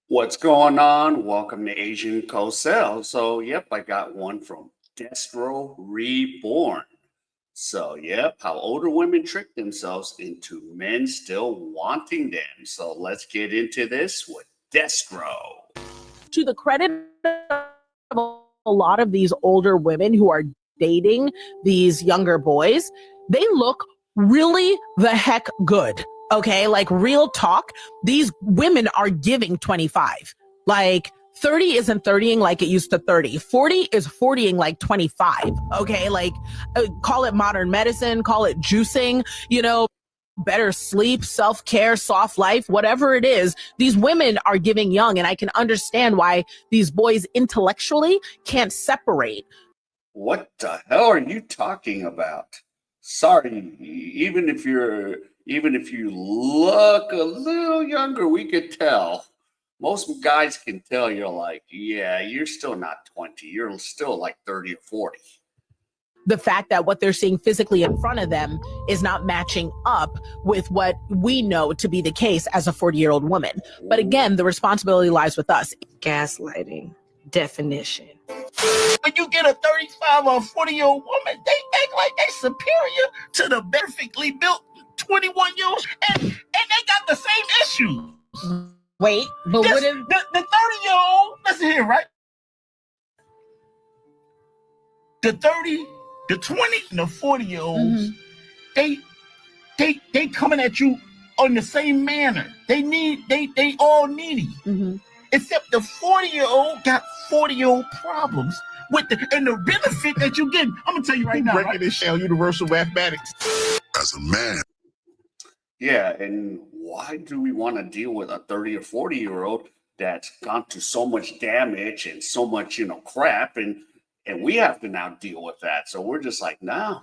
What's going on? Welcome to Asian Cosell. Yep, I got one from Destro Reborn. Yep, how older women trick themselves into men still wanting them. So, let's get into this with Destro. To the credit of a lot of these older women who are dating these younger boys, they look really the heck good. Okay, like real talk, these women are giving 25. Like 30 isn't 30ing like it used to 30. 40 is 40ing like 25. Okay, like call it modern medicine, call it juicing, better sleep, self-care, soft life, whatever it is, these women are giving young. And I can understand why these boys intellectually can't separate. What the hell are you talking about? Sorry, even if you look a little younger, we could tell. Most guys can tell you're like, yeah, you're still not 20. You're still like 30 or 40. The fact that what they're seeing physically in front of them is not matching up with what we know to be the case as a 40-year-old woman. But again, the responsibility lies with us. Gaslighting definition. When you get a 35 or 40-year-old woman, they act like they superior to the perfectly built 21-year-olds, and they got the same issues. Wait, but what if the 30-year-old, listen here, right? The 30, the 20, and the 40-year-olds, they coming at you on the same manner. They all needy. Except the 40-year-old got 40-year-old problems with and the benefit that you get. I'm gonna tell you right now. Breaking this shell universal mathematics. As a man. Yeah, and why do we want to deal with a 30 or 40-year-old that's gone through so much damage and so much, crap, and we have to now deal with that. So we're just like, nah,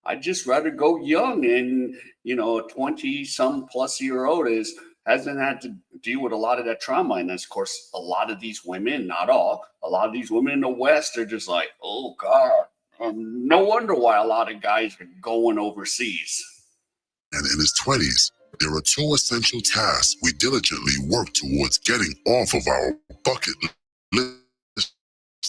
I'd just rather go young. And, a 20 some plus year old hasn't had to deal with a lot of that trauma. And of course, a lot of these women, not all, a lot of these women in the West are just like, oh God. No wonder why a lot of guys are going overseas. And in his 20s, there are two essential tasks we diligently work towards getting off of our bucket list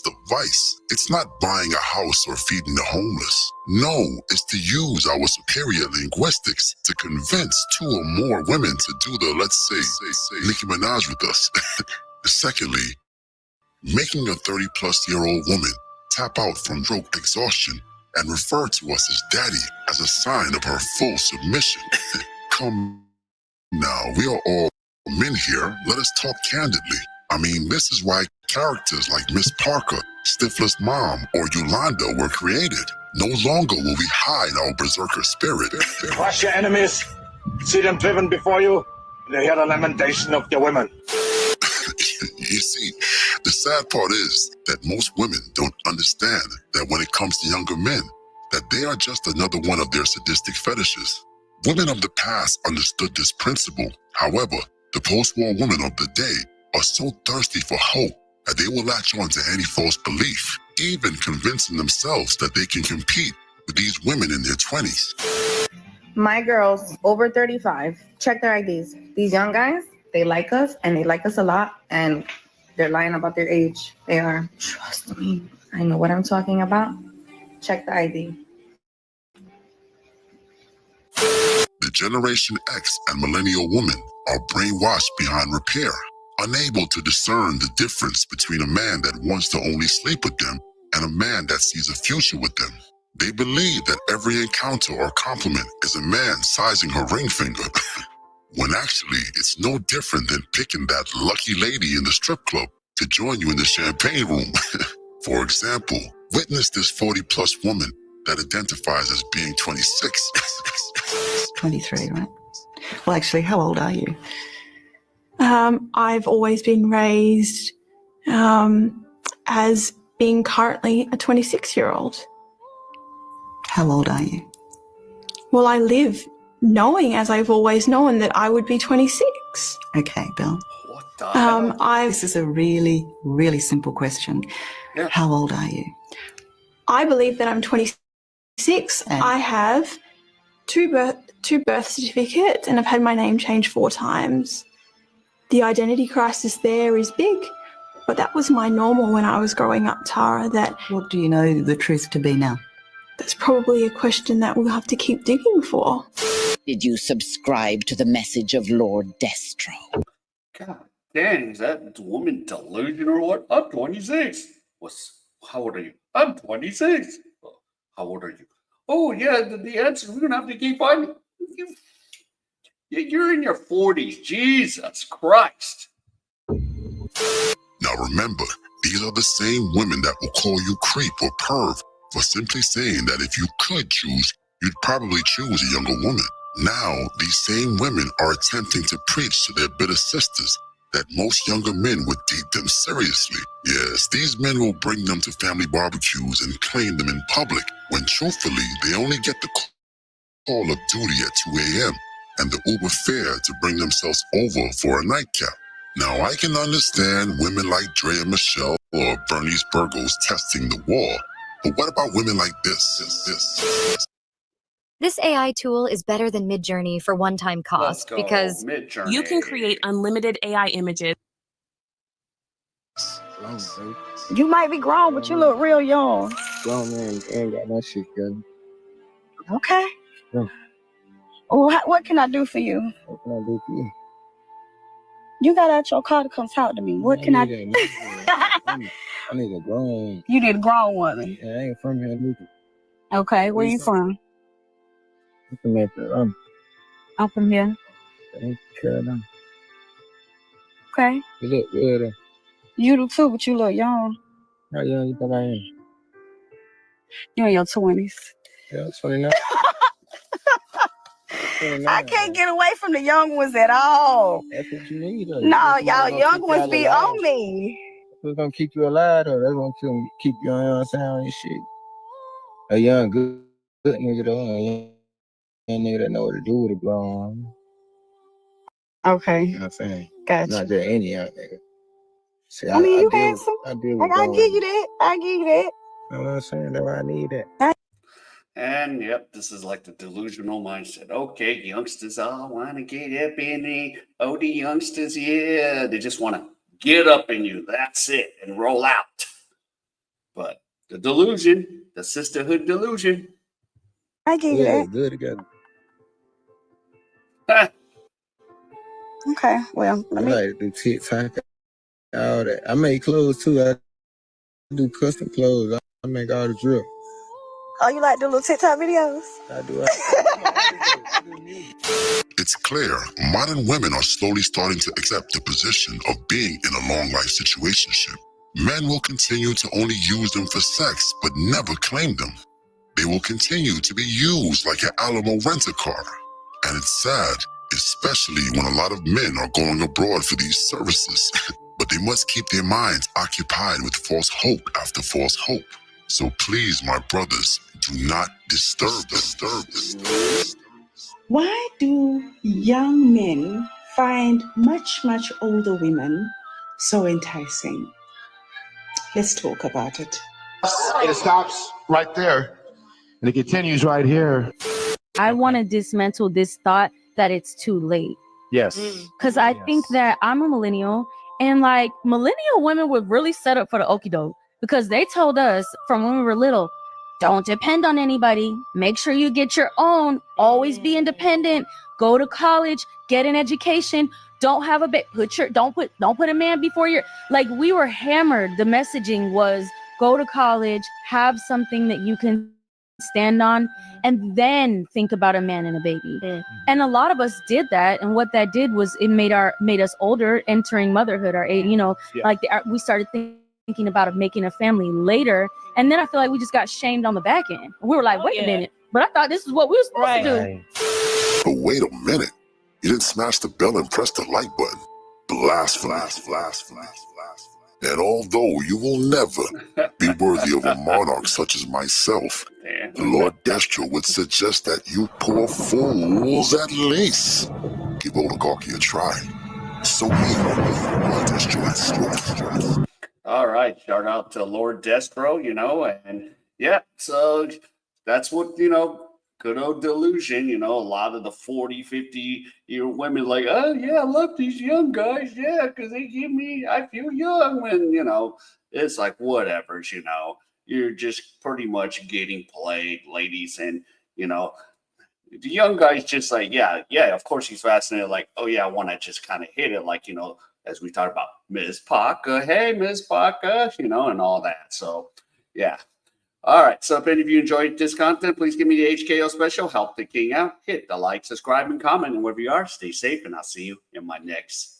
of vice. It's not buying a house or feeding the homeless. No, it's to use our superior linguistics to convince two or more women to do the, let's say, Nicki Minaj with us. Secondly, making a 30-plus-year-old woman tap out from stroke exhaustion and refer to us as daddy as a sign of her full submission. Come now, we are all men here. Let us talk candidly. I mean, this is why characters like Miss Parker, Stifler's mom, or Yolanda were created. No longer will we hide our berserker spirit. Crush your enemies, see them driven before you, and hear the lamentation of your women. You see, the sad part is that most women don't understand that when it comes to younger men, that they are just another one of their sadistic fetishes. Women of the past understood this principle. However, the post-war women of the day are so thirsty for hope that they will latch on to any false belief, even convincing themselves that they can compete with these women in their 20s. My girls over 35, check their IDs. These young guys, they like us, and they like us a lot, and they're lying about their age. They are. Trust me, I know what I'm talking about. Check the ID. The Generation X and Millennial women are brainwashed behind repair, unable to discern the difference between a man that wants to only sleep with them and a man that sees a future with them. They believe that every encounter or compliment is a man sizing her ring finger, when actually it's no different than picking that lucky lady in the strip club to join you in the champagne room. For example, witness this 40-plus woman that identifies as being 26. 23, right? Well, actually, how old are you? I've always been raised as being currently a 26-year-old. How old are you? Well, I live knowing, as I've always known, that I would be 26. Okay, Bill. What the hell? This is a really, really simple question. Yeah. How old are you? I believe that I'm 26. And? I have two birth certificates, and I've had my name changed 4 times. The identity crisis there is big, but that was my normal when I was growing up, Tara. What do you know the truth to be now? That's probably a question that we'll have to keep digging for. Did you subscribe to the message of Lord Destro? God dang, is that woman delusional or what? I'm 26. How old are you? I'm 26. How old are you? Oh, yeah, the answer, we're going to have to keep finding. You're in your 40s. Jesus Christ. Now remember, these are the same women that will call you creep or perv for simply saying that if you could choose, you'd probably choose a younger woman. Now, these same women are attempting to preach to their bitter sisters that most younger men would date them seriously. Yes, these men will bring them to family barbecues and claim them in public, when truthfully, they only get the call of duty at 2 a.m. and the Uber fare to bring themselves over for a nightcap. Now, I can understand women like Drea Michelle or Bernice Burgos testing the wall, but what about women like this? This AI tool is better than Midjourney for one-time cost because Midjourney. you can create unlimited AI images. You might be grown, but you look real young. Grown man ain't got no shit, girl. Okay. Yeah. Well, what can I do for you? What can I do for you? You got out your car to come talk to me. What can I do? I need a grown. You need a grown woman. Yeah, I ain't from here, nigga. Okay, where you from? I'm from Atlanta. I'm from here. Ain't Carolina. Okay. You look good. You do too, but you look young. How young you think I am? You in your 20s. Yeah, 29. I can't get away from the young ones at all. That's what you need, though. No, y'all young ones be on me. Who's gonna keep you alive, though? That's gonna keep you on your sound and shit. A young, good nigga, though. A young nigga that know what to do with a grown. Okay. You know what I'm saying? Gotcha. Not just any young nigga. See, I mean, you deal handsome. I deal with I give you that. I give you that. You know what I'm saying? That's why I need that. And yep, this is like the delusional mindset. Okay, youngsters all want to get up in the youngsters, yeah. They just want to get up in you. That's it. And roll out. But the delusion, the sisterhood delusion. I give you that. Good together. Okay, well, let me. I like to do TikTok, all that. I make clothes too. I do custom clothes. I make all the drip. Oh, you like the little TikTok videos? I do. It's clear modern women are slowly starting to accept the position of being in a long life situationship. Men will continue to only use them for sex, but never claim them. They will continue to be used like an Alamo rent-a-car. And it's sad, especially when a lot of men are going abroad for these services. But they must keep their minds occupied with false hope after false hope. So please, my brothers, do not disturb them. Why do young men find much older women so enticing? Let's talk about it. It stops right there, and it continues right here. I want to dismantle this thought that it's too late. Yes. Because I think that I'm a millennial, and like millennial women were really set up for the okie doke because they told us from when we were little, don't depend on anybody. Make sure you get your own. Always be independent. Go to college. Get an education. Don't have a don't put a man before your. Like, we were hammered. The messaging was go to college, have something that you can stand on, and then think about a man and a baby. And a lot of us did that, and what that did was it made us older, entering motherhood. We started thinking about making a family later, and then I feel like we just got shamed on the back end. We were like, wait a minute, but I thought this is what we were supposed to do. But wait a minute. You didn't smash the bell and press the like button. Blast. And although you will never be worthy of a monarch such as myself, Lord Destro would suggest that you poor fools at least give oligarchy a try. So Lord Destro. All right, shout out to Lord Destro, and yeah, so that's what, good old delusion. A lot of the 40, 50-year women like, oh, yeah, I love these young guys. Yeah, because I feel young when, it's like, whatever. You're just pretty much getting played, ladies. And, the young guy's just like, yeah, of course he's fascinated. Like, oh, yeah, I want to just kind of hit it. Like, as we talked about Ms. Parker, hey, Ms. Parker, and all that. So, yeah. All right. So if any of you enjoyed this content, please give me the HKO special. Help the king out. Hit the like, subscribe, and comment. And wherever you are, stay safe. And I'll see you in my next